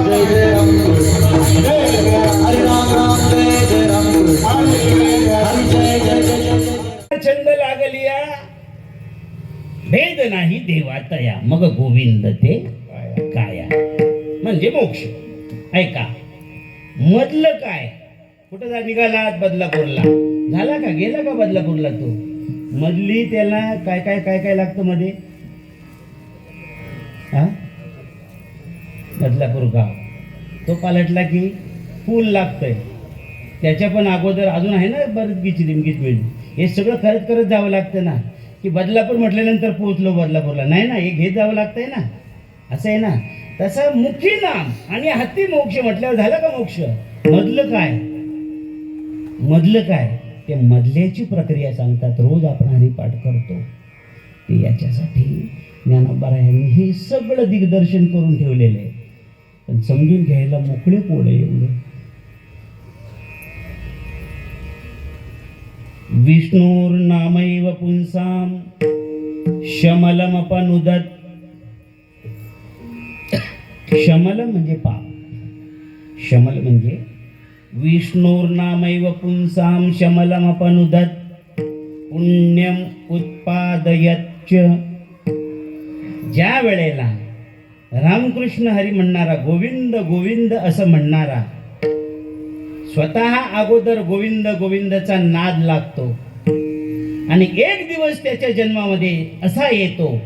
जय जय राम कृष्ण हरे राम राम जय जय राम कृष्ण हरे जय जय जय छंद लागलिया भेद नाही देवातया मग गोविंद ते काया म्हणजे मोक्ष. ऐका मधलं काय कुठं निघालात बदलापूरला झाला का गेला का बदलापूरला तो मधली त्याला काय काय काय काय लागतं मध्ये हा बदलापूर गाव तो पालटला की पूल लागतंय त्याच्या पण अगोदर अजून आहे ना बरंच गिचलिंगीच मिळली हे सगळं करत करत जावं लागतं ना की बदलापूर म्हटल्यानंतर पोहोचलो बदलापूरला नाही ना हे घेत जावं लागतंय ना असं आहे ना. तसं मुखी नाम आणि हाती मोक्ष म्हटल्यावर झालं का मोक्ष. मधलं काय ते मधल्याची प्रक्रिया सांगतात. रोज आपण हरिपाठ करतो ते याच्यासाठी ज्ञानोबारायांनी हे सगळं दिग्दर्शन करून ठेवलेलं आहे. पण समजून घ्यायला मोकळे पोळे एवढं. विष्णुर्नामैव पुंसाम शमलमपनुदत्. शमल म्हणजे पाप. शमल म्हणजे विष्णुर्नामैव पुंसाम शमलमपनुदत् पुण्यम उत्पादयच्च. ज्या वेळेला रामकृष्ण हरी म्हणणारा गोविंद गोविंद असं म्हणणारा स्वतः अगोदर गोविंद गोविंदचा नाद लागतो आणि एक दिवस त्याच्या जन्मामध्ये असा येतो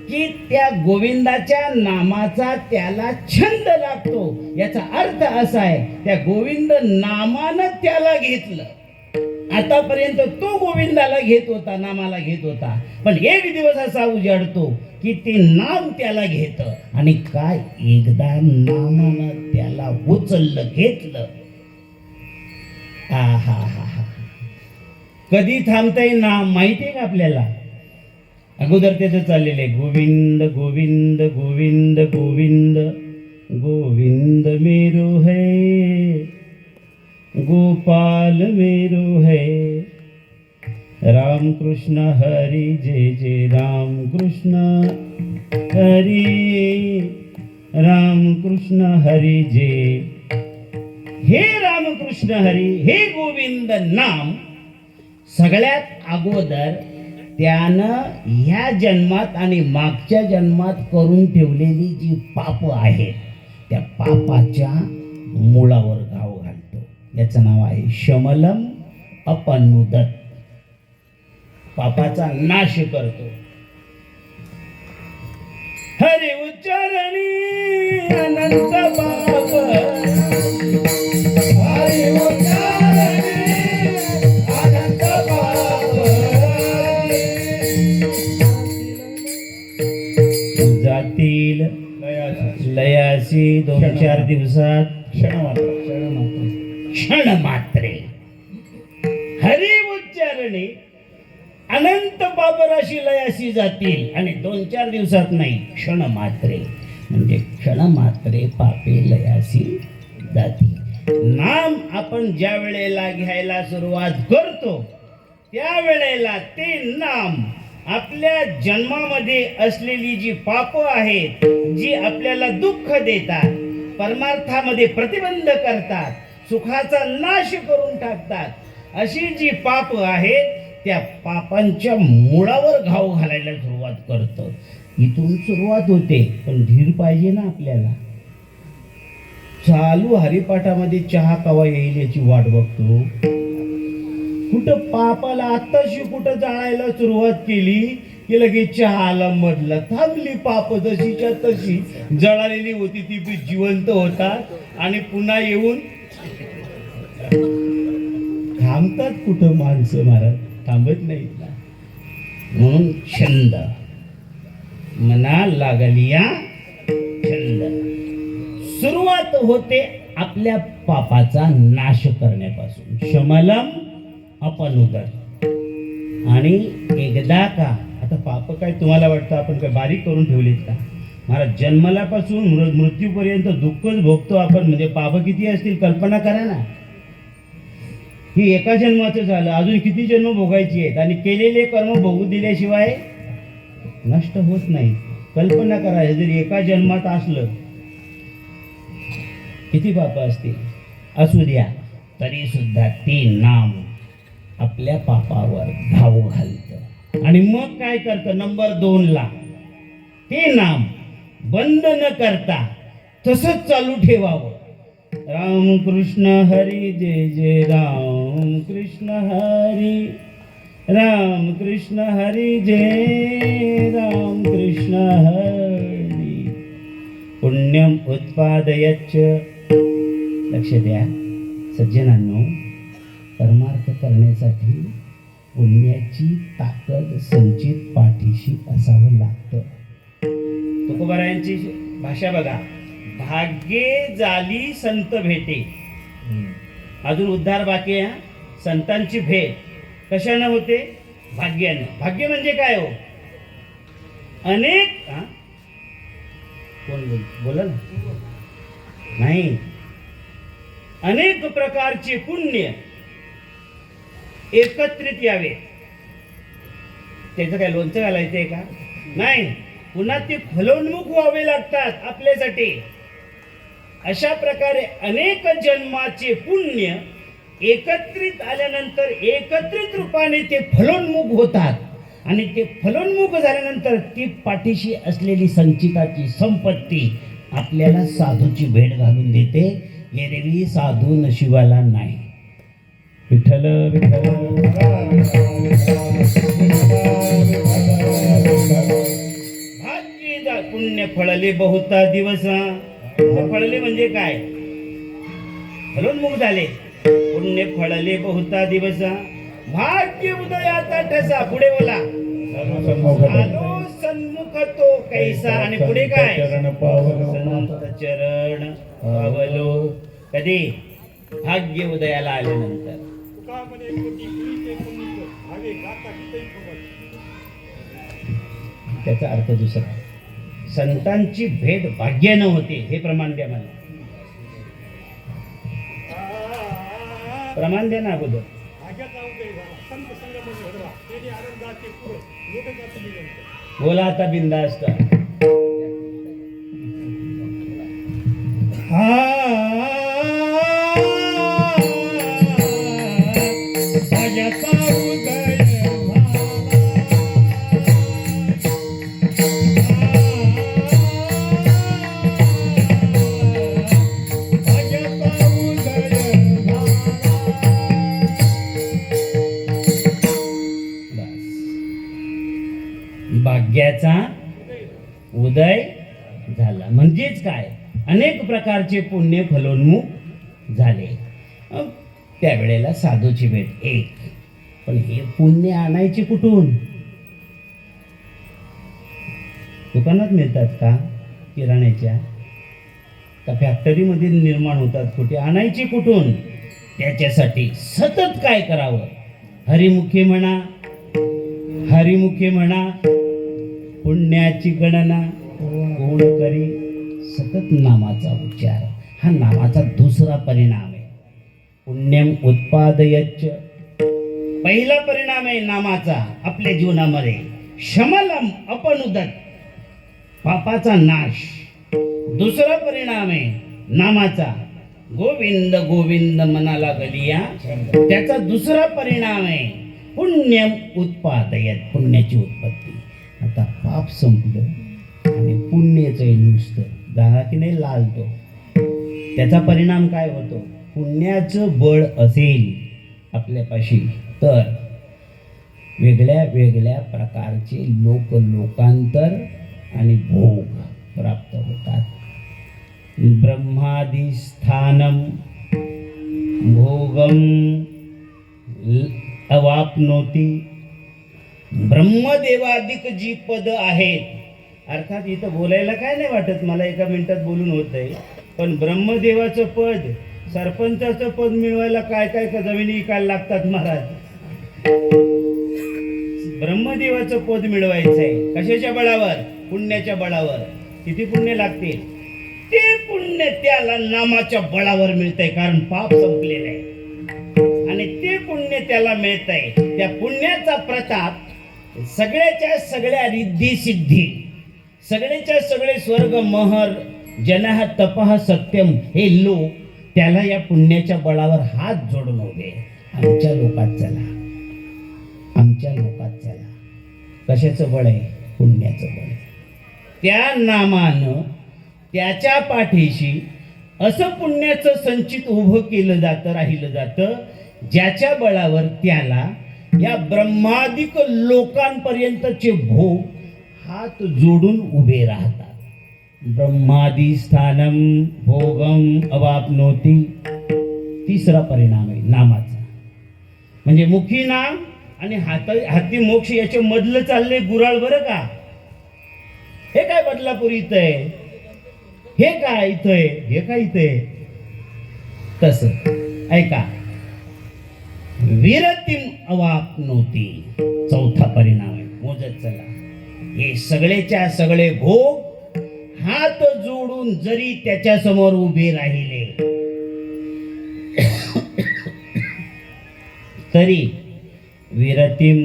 की त्या गोविंदाच्या नामाचा त्याला छंद लागतो. याचा अर्थ असा आहे त्या गोविंद नामानं त्याला घेतलं. आतापर्यंत तो गोविंदाला घेत होता नामाला घेत होता पण एक दिवस असा उजाडतो की ते नाम त्याला घेत आणि काय एकदा नामानं त्याला उचललं घेतलं. हा कधी थांबताय नाम माहितीये का आपल्याला. अगोदर त्याचं चाललेलं आहे गोविंद गोविंद गोविंद गोविंद गोविंद मेरो है गोपाल मेरो है राम कृष्ण हरी जय जय राम कृष्ण हरी राम कृष्ण हरी जय. हे रामकृष्ण हरी हे गोविंद नाम सगळ्यात अगोदर त्यानं ह्या जन्मात आणि मागच्या जन्मात करून ठेवलेली जी पाप आहेत त्या पापाच्या मुळावर घाव घालतो. याचं नाव आहे शमलम अपनुदत्. पापाचा नाश करतो. हरी उच्चारणी अनंत पाप हरी उच्चारणी अनंत पाप जातील लयासी 2-4 दिवसात क्षण मात्रे हरी उच्चारणे अनंत पापराशी लयासी जातील आणि 2-4 दिवसात नाही क्षण मात्रे म्हणजे क्षण मात्रे पापे लयासी जातील. नाम आपण ज्या वेळेला घ्यायला सुरुवात करतो त्या वेळेला ते नाम आपल्या जन्मामध्ये असलेली जी पाप आहेत जी आपल्याला दुःख देतात परमार्थामध्ये प्रतिबंध करतात सुखाचा नाश करून टाकतात अशी जी पाप आहेत त्या पापांच्या मुळावर घाव घालायला सुरुवात करतं. इथून सुरुवात होते पण धीर पाहिजे ना आपल्याला. चालू हरिपाठामध्ये चहा कवा येईल याची वाट बघतो. कुठं पापाला आत्ताशी कुठं जाळायला सुरुवात केली की लगेच चहा आला मधला. थांबली पाप जशीच्या तशी जळालेली होती ती जिवंत होतात आणि पुन्हा येऊन थांबतात. कुठं माणसं महाराज थांबत नाहीत ना. म्हणून छंद मना लागलिया छंद सुरुवात होते आपल्या पापाचा नाश करण्यापासून. शमलम अपनुदत्. आणि एकदा का आता पाप काय तुम्हाला वाटतं आपण काय बारीक करून ठेवलेत का महाराज. जन्मलापासून मृत्यूपर्यंत दुःखच भोगतो आपण. म्हणजे पाप किती असतील कल्पना करा ना. ही एका जन्माचं झालं अजून किती जन्म भोगायची आहेत आणि केलेले कर्म भोगू दिल्याशिवाय नष्ट होत नाही. कल्पना करा जर एका जन्मात असलं किती पाप असतील असू द्या, तरी सुद्धा ते नाम आपल्या पापावर घाव घालतं आणि मग काय करतं, नंबर 2 ला ते नाम बंद न करता तसंच चालू ठेवावं. राम कृष्ण हरी जय जय राम कृष्ण हरी, राम कृष्ण हरी जय राम कृष्ण हरी. पुण्यम उत्पादयच्च. लक्ष द्या सज्जनांनो, परमार्थ करण्यासाठी पुण्याची ताकद संचित पाठीशी असावं लागतं. तुकोबारायांची भाषा बघा, भाग्ये झाली संत भेटे. अजून उद्धार बाकी आहे. संतांची भेट कशानं होते? भाग्यानं. भाग्य म्हणजे काय हो? अनेक कोण बोला ना, नाही, अनेक प्रकारचे पुण्य एकत्रित यावे. त्याचं काय लोणचं घालायचंय का? नाही, पुन्हा ते फलोन्मुख व्हावे लागतात आपल्यासाठी. अशा प्रकारे अनेक जन्माचे पुण्य एकत्रित आल्यानंतर एकत्रित रूपाने ते फलोन्मुख होतात आणि ते फलोन्मुख झाल्यानंतर ती पाठीशी असलेली संचिताची संपत्ती आपल्याला साधूची भेट घालून देते. एरवी साधू नशिबाला नाही. विठ्ठल विठ्ठल. भाग्य पुण्य फळले बहुता दिवसा. फळले म्हणजे काय? फलोन्मुख झाले. पुण्य फळले बहुता दिवसा, भाग्य उदयाचा ठसा. पुढे बोला, आलो सन्मुख तो कैसा. आणि पुढे काय? संत चरण पावलो. कधी? भाग्य उदयाला आल्यानंतर. त्याचा अर्थ दुसरा, संतांची भेट भाग्यानं होते. हे प्रमाण द्या मला, प्रमाण द्या ना अगोदर. बोला आता बिंदास्त. भाग्याचा उदय झाला म्हणजेच काय? अनेक प्रकारचे पुण्य फलोन्मुख झाले. त्यावेळेला साधूची भेट एक. पण हे पुण्य आणायचे कुठून? दुकानात मिळतात का? किराण्याच्या का फॅक्टरीमध्ये निर्माण होतात? कुठे आणायचे कुठून? त्याच्यासाठी सतत काय करावं? हरिमुखे म्हणा, हरिमुखे म्हणा, पुण्याची गणना कोण करी? सतत नामाचा उच्चार. हा नामाचा दुसरा परिणाम आहे. पुण्यम उत्पादयच्च. पहिला परिणाम आहे नामाचा आपल्या जीवनामध्ये, शमलम अपनुदत, पापाचा नाश. दुसरा परिणाम आहे नामाचा, गोविंद गोविंद मनाला गलिया. त्याचा दुसरा परिणाम आहे पुण्यम उत्पादयत, पुण्याची उत्पत्ती. आता पाप संपलं आणि पुण्याचं नुसतं जागा की नाही लालतो. त्याचा परिणाम काय होतो? पुण्याचं बळ असेल आपल्यापाशी तर वेगळ्या वेगळ्या प्रकारचे लोकांतर आणि भोग प्राप्त होतात. ब्रह्मादि स्थानम भोगम अवाप्नोती. ब्रह्मदेवादिक जी पद आहेत, अर्थात इथं बोलायला काय नाही वाटत, मला एका मिनिटात बोलून होत आहे. पण ब्रह्मदेवाचं पद, सरपंचाचं पद मिळवायला काय काय जमिनी विकायला लागतात महाराज. ब्रह्मदेवाचं पद मिळवायचं आहे कशाच्या बळावर? पुण्याच्या बळावर. किती पुण्य लागतील? ते पुण्य त्याला नामाच्या बळावर मिळतंय, कारण पाप संपलेलं आहे आणि ते पुण्य त्याला मिळतंय. त्या पुण्याचा प्रताप सगळ्याच्या सगळ्या रिद्धी सिद्धी, सगळेच्या सगळे स्वर्ग महर जनः तपः सत्यम, हे लोक त्याला या पुण्याच्या बळावर हात जोडून उभे. आमच्या लोकात चला, आमच्या लोकात चला. कशाचं बळ आहे? पुण्याचं बळ. त्या नामानं त्याच्या पाठीशी असं पुण्याचं संचित उभं केलं जातं, राहिलं जातं, ज्याच्या बळावर त्याला या ब्रह्मादिक लोकांपर्यंतचे भोग हात जोडून उभे राहतात. ब्रह्मादि स्थानम भोगम अवाप्नोती. तिसरा परिणाम आहे नामाचा. म्हणजे मुखी नाम आणि हाती मोक्ष याच्या मधलं चाललंय गुराळ बरं का. हे काय बदलापूर इथं आहे, हे काय इथं आहे, हे काय इथं आहे. तसं ऐका, विरतिम अवाप्नोती चौथा परिणाम आहे. मोजत चला. हे सगळेच्या सगळे भोग हात जोडून जरी त्याच्या समोर उभे राहिले तरी विरतिम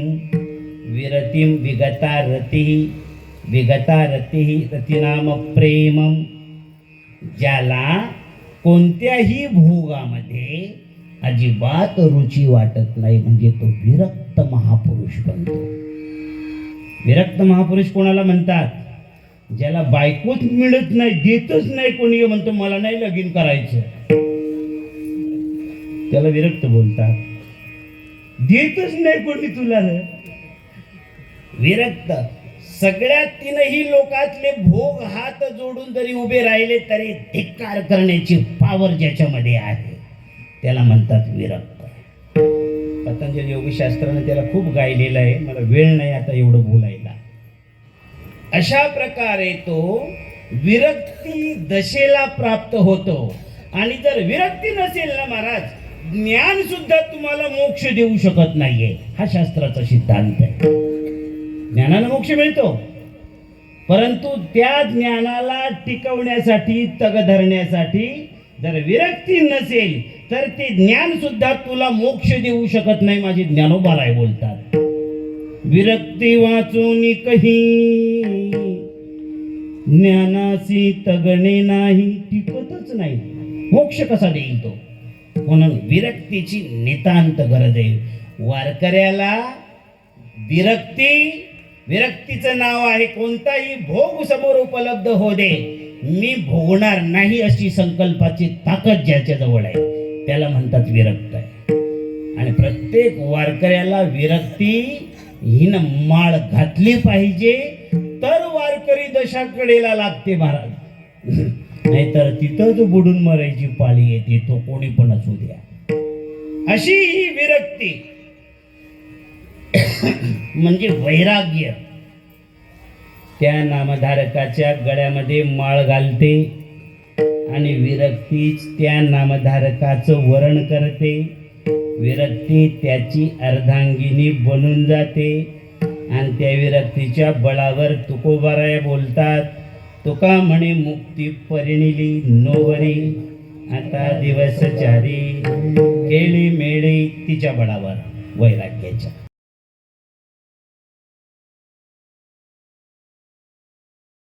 विरतिम विगता रती रतिनाम प्रेमम. ज्याला कोणत्याही भोगामध्ये अजिबात रुची वाटत नाही म्हणजे तो विरक्त महापुरुष बनतो. विरक्त महापुरुष कोणाला म्हणतात? ज्याला बायकोच मिळत नाही, देतच नाही कोणी, म्हणतो मला नाही लगीन करायचं, त्याला विरक्त बोलतात. देतच नाही कोणी तुला. विरक्त. सगळ्यात तीनही लोकातले भोग हात जोडून जरी उभे राहिले तरी धिक्कार करण्याची पावर ज्याच्यामध्ये आहे त्याला म्हणतात विरक्त. पतंजली योगशास्त्राने त्याला खूप गायलेलं आहे, मला वेळ नाही आता एवढं बोलायला. अशा प्रकारे तो विरक्ती दशेला प्राप्त होतो. आणि जर विरक्ती नसेल ना महाराज, ज्ञान सुद्धा तुम्हाला मोक्ष देऊ शकत नाहीये. हा शास्त्राचा सिद्धांत आहे. ज्ञानानं मोक्ष मिळतो, परंतु त्या ज्ञानाला टिकवण्यासाठी, तग धरण्यासाठी जर विरक्ती नसेल तर ते ज्ञान सुद्धा तुला मोक्ष देऊ शकत नाही. माझे ज्ञानोबा राय बोलतात, विरक्ती वाचून कही ज्ञानासी तगणे नाही. टिकतच नाही, मोक्ष कसा देईल तो? म्हणून विरक्तीची नितांत गरज आहे. वारकऱ्याला विरक्तीचं नाव आहे कोणताही भोग समोर उपलब्ध हो दे, मी भोगणार नाही अशी संकल्पाची ताकद ज्याच्या जवळ आहे त्याला म्हणतात विरक्त आहे. आणि प्रत्येक वारकऱ्याला विरक्ती हिनं माळ घातली पाहिजे तर वारकरी दशाकडेला लागते महाराज. नाहीतर तिथंच बुडून मरायची पाळी येते, तो कोणी पण असू द्या. अशी ही विरक्ती म्हणजे वैराग्य त्या नामधारकाच्या गळ्यामध्ये माळ घालते आणि विरक्तीच त्या नामधारकाचं वरण करते. विरक्ती त्याची अर्धांगिनी बनून जाते आणि त्या विरक्तीच्या बळावर तुकोबाराय बोलतात, तुका म्हणे मुक्ती परिणिली नोवरी, आता दिवस चारी केळी मेळी तिच्या बळावर वैराग्याच्या.